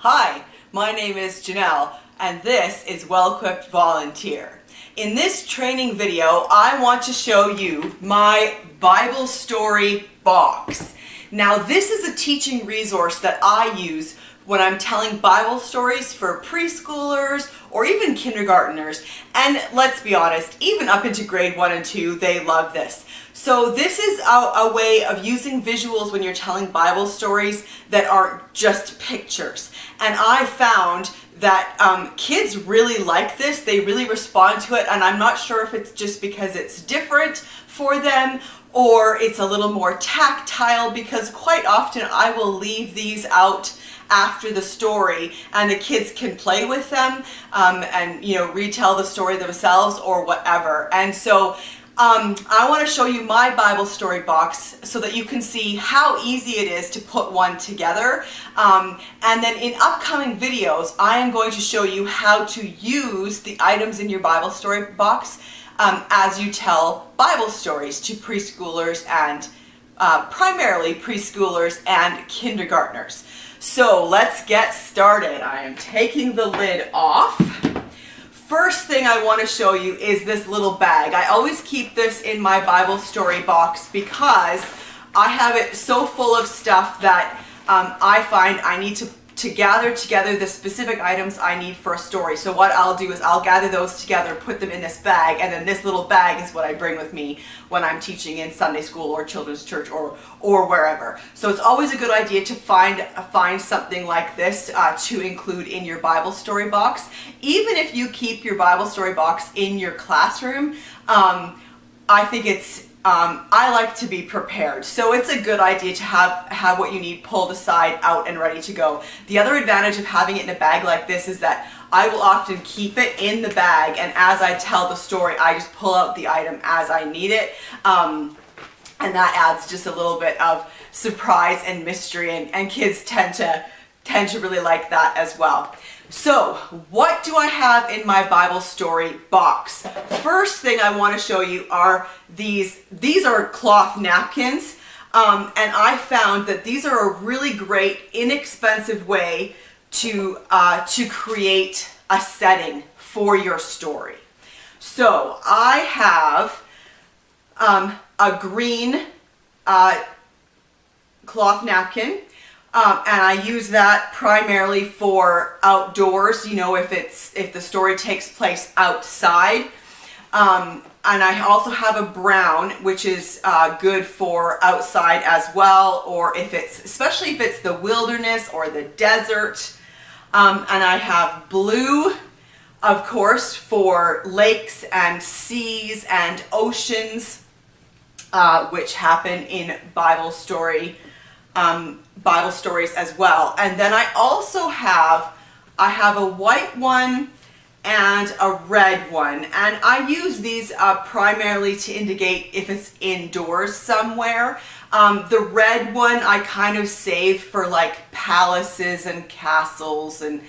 Hi, my name is Janelle, and this is Well-Equipped Volunteer. In this training video, I want to show you my Bible story box. Now, this is a teaching resource that I use when I'm telling Bible stories for preschoolers or even kindergarteners. And let's be honest, even up into grade 1 and 2, they love this. So this is a way of using visuals when you're telling Bible stories that aren't just pictures. And I found that kids really like this. They really respond to it, and I'm not sure if it's just because it's different for them or it's a little more tactile, because quite often I will leave these out after the story and the kids can play with them and retell the story themselves or whatever. And so I want to show you my Bible story box so that you can see how easy it is to put one together. And then in upcoming videos, I am going to show you how to use the items in your Bible story box as you tell Bible stories to preschoolers and primarily preschoolers and kindergartners. So let's get started. I am taking the lid off. First thing I want to show you is this little bag. I always keep this in my Bible story box because I have it so full of stuff that I find I need to gather together the specific items I need for a story. So what I'll do is I'll gather those together, put them in this bag, and then this little bag is what I bring with me when I'm teaching in Sunday school or children's church or wherever. So it's always a good idea to find something like this to include in your Bible story box. Even if you keep your Bible story box in your classroom, I think I like to be prepared. So it's a good idea to have what you need pulled aside, out, and ready to go. The other advantage of having it in a bag like this is that I will often keep it in the bag, and as I tell the story, I just pull out the item as I need it. And that adds just a little bit of surprise and mystery, and kids tend to really like that as well. So, what do I have in my Bible story box? First thing I want to show you are these. These are cloth napkins, and I found that these are a really great, inexpensive way to create a setting for your story. So, I have a green cloth napkin. And I use that primarily for outdoors, if the story takes place outside. And I also have a brown, which is good for outside as well, or especially if it's the wilderness or the desert. And I have blue, of course, for lakes and seas and oceans, which happen in Bible stories as well. And then I also have a white one and a red one, and I use these primarily to indicate if it's indoors somewhere. The red one I kind of save for like palaces and castles and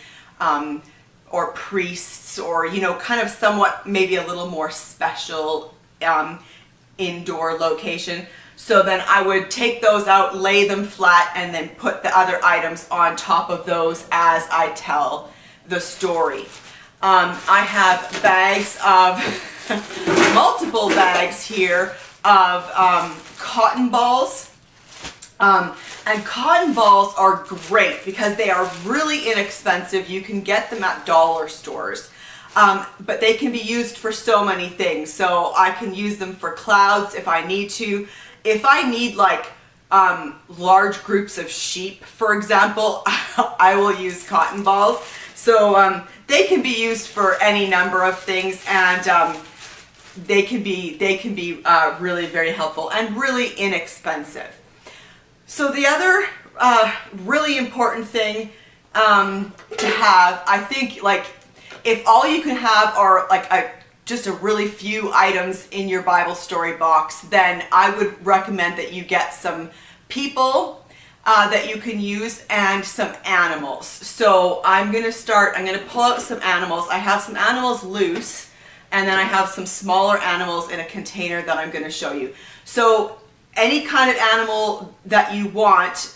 or priests, or kind of somewhat maybe a little more special indoor location. So then I would take those out, lay them flat, and then put the other items on top of those as I tell the story. I have bags of, multiple bags here of cotton balls. And cotton balls are great because they are really inexpensive. You can get them at dollar stores. But they can be used for so many things. So I can use them for clouds if I need to. If I need like large groups of sheep, for example, I will use cotton balls. So they can be used for any number of things, and they can be really very helpful and really inexpensive. So the other really important thing to have, I think, like if all you can have are like just a really few items in your Bible story box, then I would recommend that you get some people that you can use and some animals. So I'm going to pull out some animals. I have some animals loose, and then I have some smaller animals in a container that I'm going to show you. So any kind of animal that you want,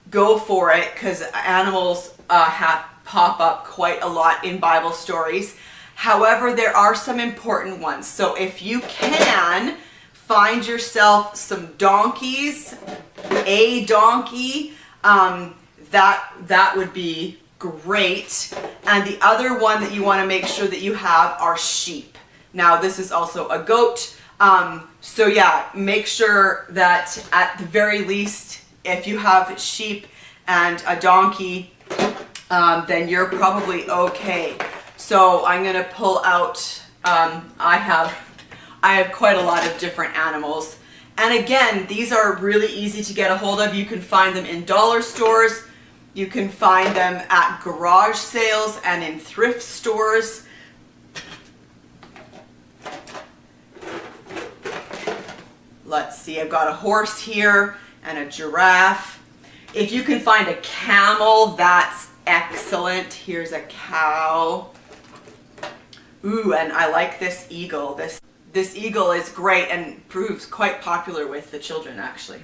go for it, because animals pop up quite a lot in Bible stories. However, there are some important ones. So if you can find yourself some donkeys, a donkey, that would be great. And the other one that you want to make sure that you have are sheep. Now this is also a goat. So yeah, make sure that at the very least, if you have sheep and a donkey, then you're probably okay. So I'm gonna pull out, I have quite a lot of different animals. And again, these are really easy to get a hold of. You can find them in dollar stores. You can find them at garage sales and in thrift stores. Let's see, I've got a horse here and a giraffe. If you can find a camel, that's excellent. Here's a cow. Ooh, and I like this eagle. This eagle is great and proves quite popular with the children, actually.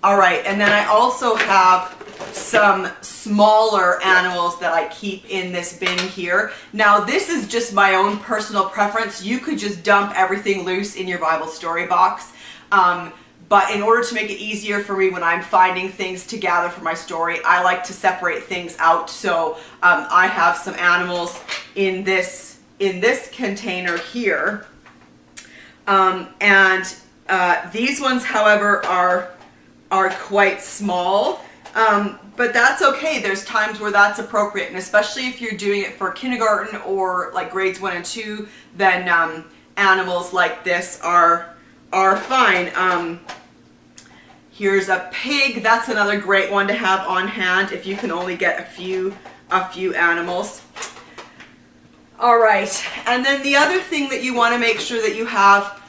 All right, and then I also have some smaller animals that I keep in this bin here. Now, this is just my own personal preference. You could just dump everything loose in your Bible story box. But in order to make it easier for me when I'm finding things to gather for my story, I like to separate things out. So I have some animals in this container here. These ones, however, are quite small. But that's okay. There's times where that's appropriate, and especially if you're doing it for kindergarten or like grades 1 and 2, then animals like this are fine. Here's a pig. That's another great one to have on hand if you can only get a few animals. All right, and then the other thing that you want to make sure that you have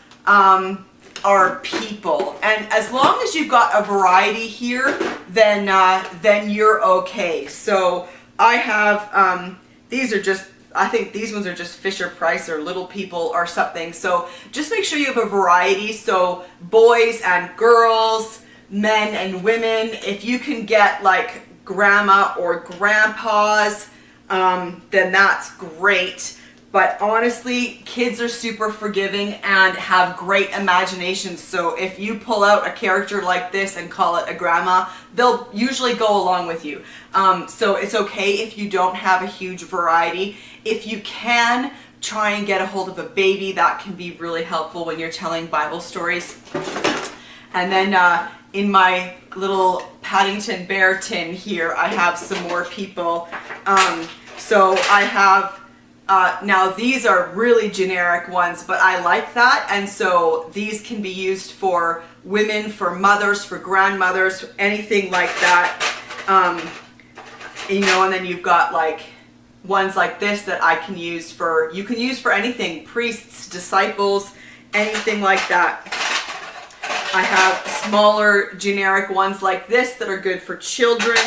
are people. And as long as you've got a variety here, then you're okay. So I have these are just, I think these ones are just Fisher Price or Little People or something. So just make sure you have a variety. So boys and girls, men and women. If you can get like grandma or grandpas, then that's great. But honestly, kids are super forgiving and have great imaginations. So if you pull out a character like this and call it a grandma, they'll usually go along with you. So it's okay if you don't have a huge variety. If you can, try and get a hold of a baby. That can be really helpful when you're telling Bible stories. And then in my little Paddington Bear tin here, I have some more people. So I have, now these are really generic ones, but I like that. And so these can be used for women, for mothers, for grandmothers, anything like that. You know, and then you've got like ones like this that I can use for, you can use for anything, priests, disciples, anything like that. I have smaller generic ones like this that are good for children.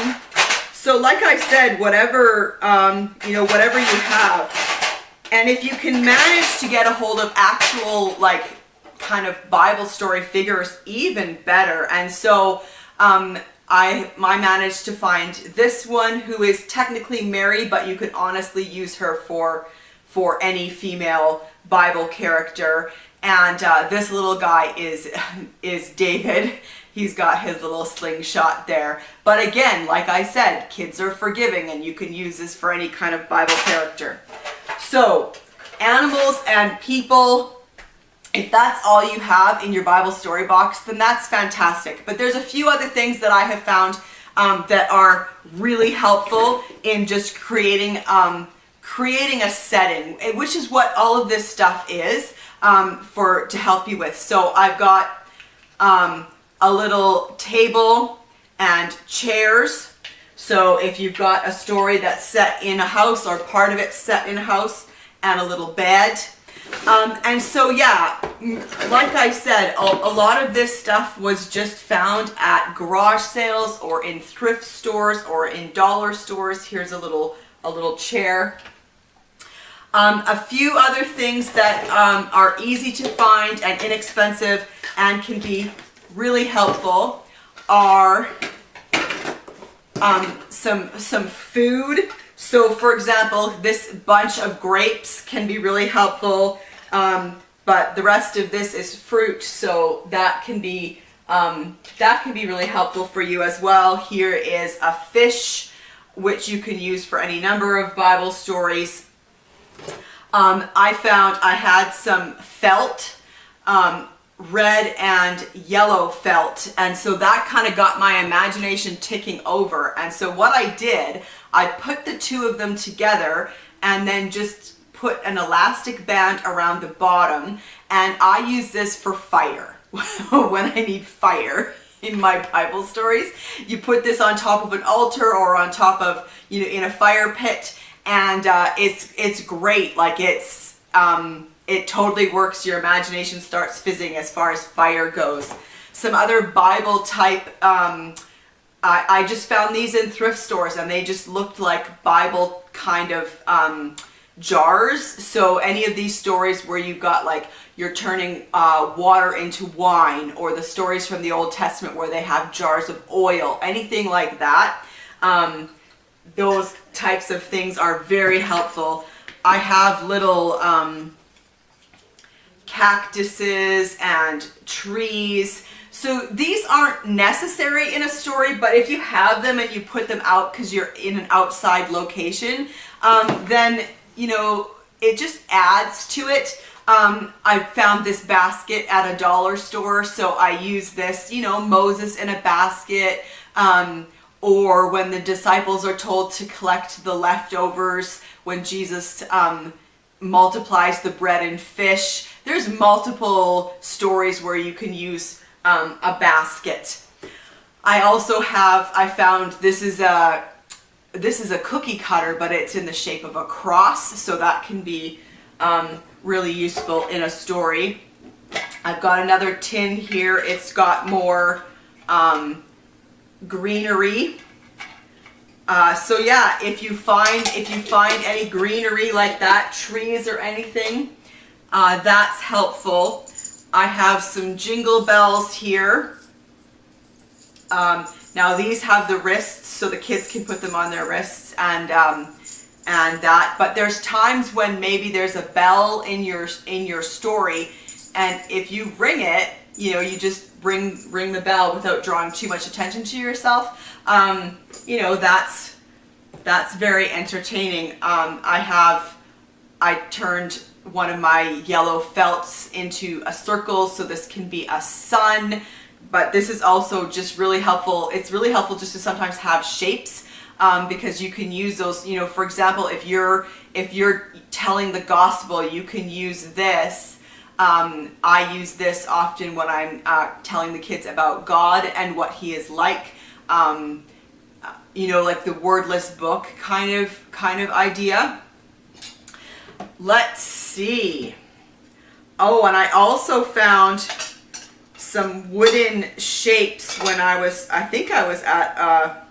So like I said, whatever, you know, whatever you have. And if you can manage to get a hold of actual like kind of Bible story figures, even better. And so I managed to find this one who is technically Mary, but you could honestly use her for any female Bible character. And this little guy is David. He's got his little slingshot there. But again, like I said, kids are forgiving and you can use this for any kind of Bible character. So, animals and people, if that's all you have in your Bible story box, then that's fantastic. But there's a few other things that I have found that are really helpful in just creating a setting, which is what all of this stuff is to help you with. So I've got a little table and chairs. So if you've got a story that's set in a house or part of it set in a house, and a little bed. And so yeah, like I said, a lot of this stuff was just found at garage sales or in thrift stores or in dollar stores. Here's a little chair. A few other things that are easy to find and inexpensive and can be really helpful are some food. So for example, this bunch of grapes can be really helpful, but the rest of this is fruit, so that can be really helpful for you as well. Here is a fish, which you can use for any number of Bible stories. I found I had some felt, red and yellow felt, and so that kind of got my imagination ticking over. And so what I did, I put the two of them together and then just put an elastic band around the bottom, and I use this for fire. When I need fire in my Bible stories, you put this on top of an altar or on top of, you know, in a fire pit, and it's great. Like it totally works. Your imagination starts fizzing as far as fire goes. Some other Bible type, I just found these in thrift stores, and they just looked like Bible kind of jars. So any of these stories where you've got like you're turning water into wine, or the stories from the Old Testament where they have jars of oil, anything like that, those types of things are very helpful. I have little cactuses and trees. So these aren't necessary in a story, but if you have them and you put them out because you're in an outside location, then, you know, it just adds to it. I found this basket at a dollar store, so I use this, you know, Moses in a basket, or when the disciples are told to collect the leftovers when Jesus multiplies the bread and fish. There's multiple stories where you can use a basket. I also have, I found this is a cookie cutter, but it's in the shape of a cross, so that can be really useful in a story. I've got another tin here. It's got more greenery. So yeah, if you find any greenery like that, trees or anything, that's helpful. I have some Jingle Bells here. Now these have the wrists, so the kids can put them on their wrists, and that. But there's times when maybe there's a bell in your story, and if you ring it, you know, you just ring the bell without drawing too much attention to yourself. You know, that's very entertaining. I turned one of my yellow felts into a circle, so this can be a sun, but this is also just really helpful. It's really helpful just to sometimes have shapes, because you can use those, you know, for example, if you're telling the gospel, you can use this. I use this often when I'm telling the kids about God and what he is like, you know, like the wordless book kind of idea. Let's see. Oh, and I also found some wooden shapes when I think I was at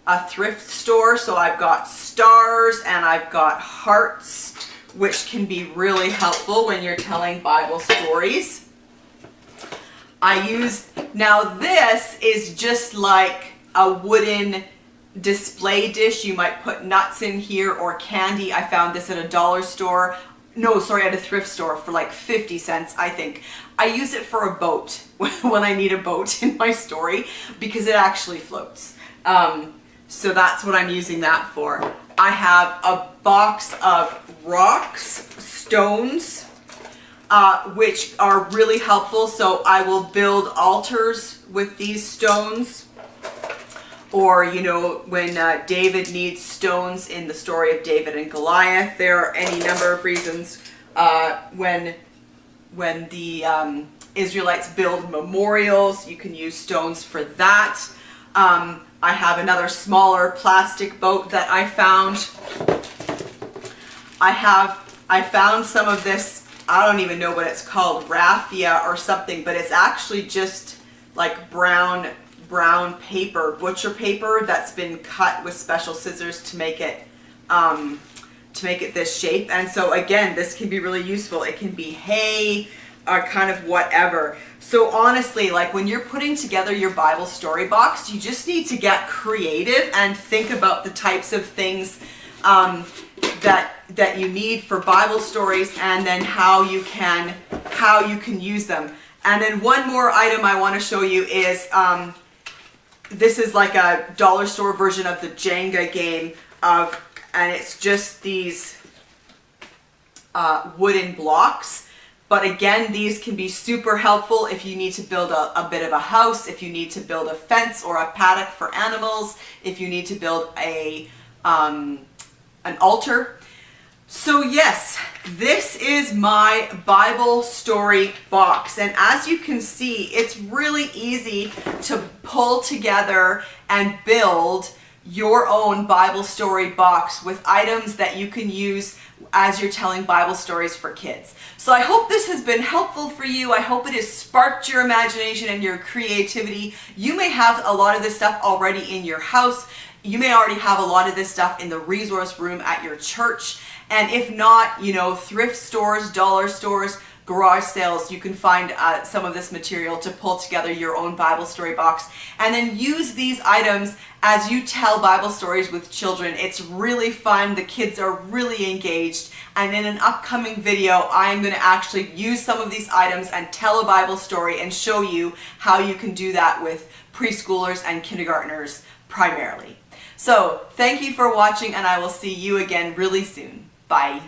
a thrift store. So I've got stars and I've got hearts, which can be really helpful when you're telling Bible stories. Now this is just like a wooden display dish. You might put nuts in here or candy. I found this at a dollar store. No, sorry, at a thrift store for like 50 cents, I think. I use it for a boat when I need a boat in my story, because it actually floats. So that's what I'm using that for. I have a box of rocks, stones, which are really helpful. So I will build altars with these stones. Or, you know, when David needs stones in the story of David and Goliath, there are any number of reasons when the Israelites build memorials, you can use stones for that. I have another smaller plastic boat that I found. I found some of this, I don't even know what it's called, raffia or something, but it's actually just like brown paper, butcher paper, that's been cut with special scissors to make it this shape. And so again, this can be really useful. It can be hay, kind of whatever. So honestly, like when you're putting together your Bible story box, you just need to get creative and think about the types of things that you need for Bible stories, and then how you can use them. And then one more item I want to show you is this is like a dollar store version of the Jenga game, and it's just these wooden blocks. But again, these can be super helpful if you need to build a bit of a house, if you need to build a fence or a paddock for animals, if you need to build an altar. So yes, this is my Bible story box, and as you can see, it's really easy to pull together and build your own Bible story box with items that you can use as you're telling Bible stories for kids. So I hope this has been helpful for you. I hope it has sparked your imagination and your creativity. You may have a lot of this stuff already in your house. You may already have a lot of this stuff in the resource room at your church. And if not, you know, thrift stores, dollar stores, garage sales, you can find some of this material to pull together your own Bible story box, and then use these items as you tell Bible stories with children. It's really fun. The kids are really engaged, and in an upcoming video I'm going to actually use some of these items and tell a Bible story and show you how you can do that with preschoolers and kindergartners primarily. So thank you for watching, and I will see you again really soon. Bye.